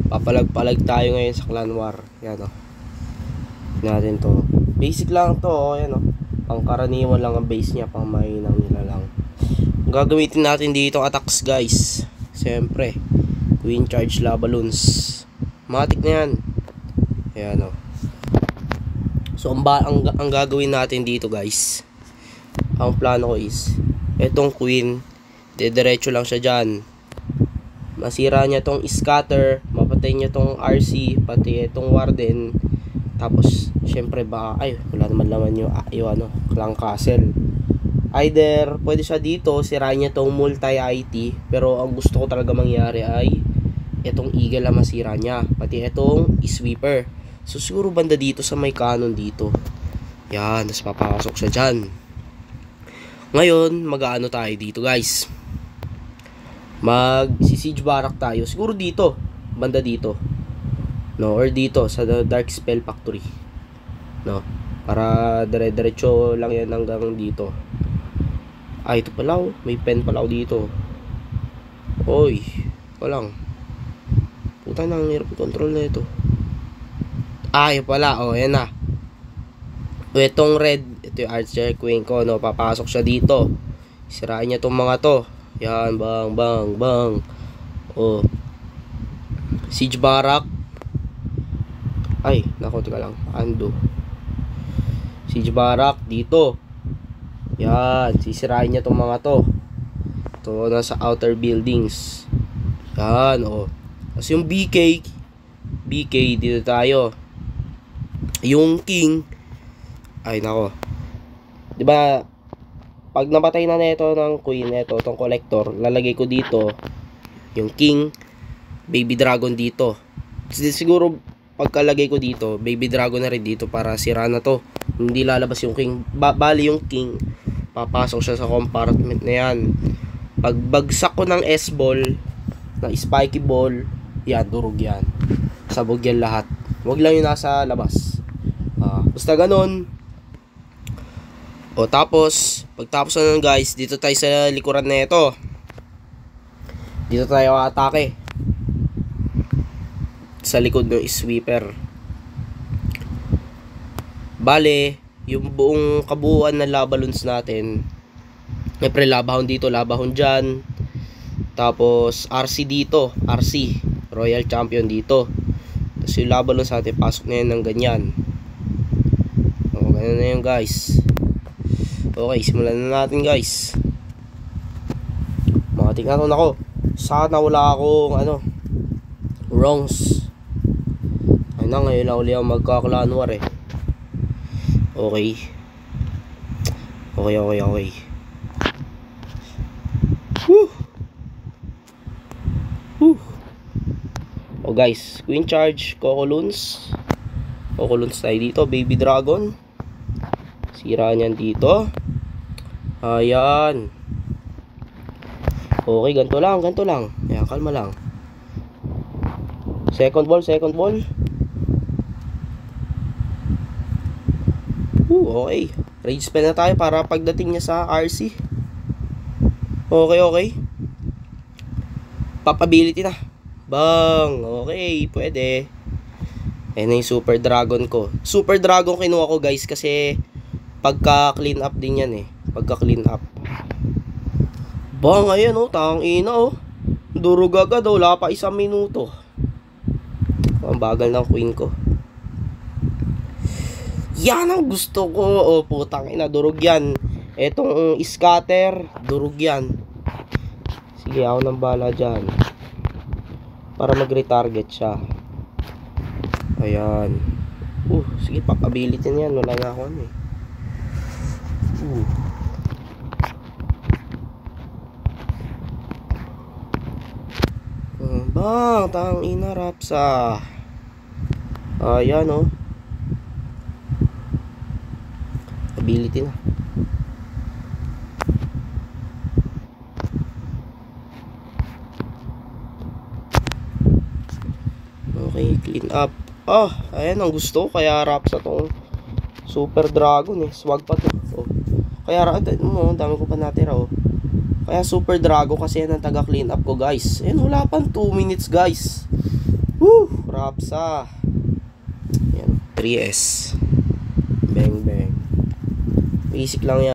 Papalag-palag tayo ngayon sa Clan War. Yan o. Natin to. Basic lang to. Yan o. Pangkaraniwan lang ang base niya. Pang mahinang nila lang. Gagamitin natin dito attacks guys. Siyempre. Queen charge lava balloons. Matik na yan. Ayan o. So ang gagawin natin dito guys. Ang plano ko is. Etong queen. Diretso lang siya dyan. Masira niya tong scatter, mapatay niya tong RC, pati itong warden. Tapos syempre baka wala naman laman yung ano, clan castle. Either pwede siya dito, sirain niya tong multi IT, pero ang gusto ko talaga mangyari ay itong eagle na masira niya, pati itong sweeper. So siguro banda dito sa may cannon dito. Yan, tapos papasok siya dyan. Ngayon, mag-aano tayo dito guys. Mag-siege barrack tayo. Siguro dito. Banda dito. No, or dito sa Dark Spell Factory. No. Para dire-diretso lang yan hanggang dito. Ito pala oh. May pen pala dito. Oy. Walang. Puta na, ang hirap i-control na ito. Yun pala. Yan na. Itong red. Ito yung Archer Queen ko. No, papasok siya dito. Sirain niya tong mga to. Yan, bang, bang, bang. Siege barrack. Nako, teka lang. Undo. Siege barrack dito. Yan, sisirain niya tong mga to. Ito, nasa outer buildings. Yan, Tapos yung BK, dito tayo. Yung king, nako. Diba, pag napatay na nito ng queen, itong collector, lalagay ko dito yung king, baby dragon dito. Siguro pagkalagay ko dito, baby dragon na rin dito para sira na to. Hindi lalabas yung king. Bali yung king, papasok siya sa compartment na yan. Pag bagsak ko ng S-ball, ng spiky ball, yan, durog yan. Sabog yan lahat. Huwag lang yung nasa labas. Basta ganun. Tapos, pagtapos na nun guys, dito tayo sa likuran na ito. Dito tayo atake. Sa likod ng sweeper. Bale, yung buong kabuuan ng lava balloons natin. Siyempre, labahon dito, labahon dyan. Tapos, RC dito. RC. Royal Champion dito. Tapos yung lava balloons natin, pasok na yan ng ganyan. Ganyan na yun guys. Okay, simulan na natin guys. Tingnan ako. Sana wala akong wrongs. Ngayon lang uli ako magka-clan war eh. Okay. Woo! Guys, queen charge, Coco Loons tayo dito, baby dragon. Sira niyan dito. Ayan. Okay, ganito lang. Ayan, kalma lang. Second ball. Okay. Rage spell na tayo para pagdating niya sa RC. Okay. Pop-ability na. Bang! Okay, pwede. Ayan na yung super dragon ko. Super dragon kinuha ko guys kasi pagka-clean up din yan eh. Pagka-clean up. Bang, ayan tang ina durog agad wala pa 1 minuto. Ang bagal ng queen ko. Yan ang gusto ko. Putang ina, durog yan. Etong scatter, durog yan. Sige, ako nang bala dyan. Para mag-retarget siya. Ayan. Sige, pop-ability niyan. Wala nga ako eh. Bang, tang ina rapsa. Ayan ability na. Okay, clean up. Ayan ang gusto. Kaya rapsa tong super dragon eh. Swag pa to. Kaya dami ko pa natira Kaya super drago kasi yan ang taga clean up ko guys. Ayan, wala pang 2 minutes guys. Woo! Rapsa. Yan, 3S. Bang bang. Basic lang yan.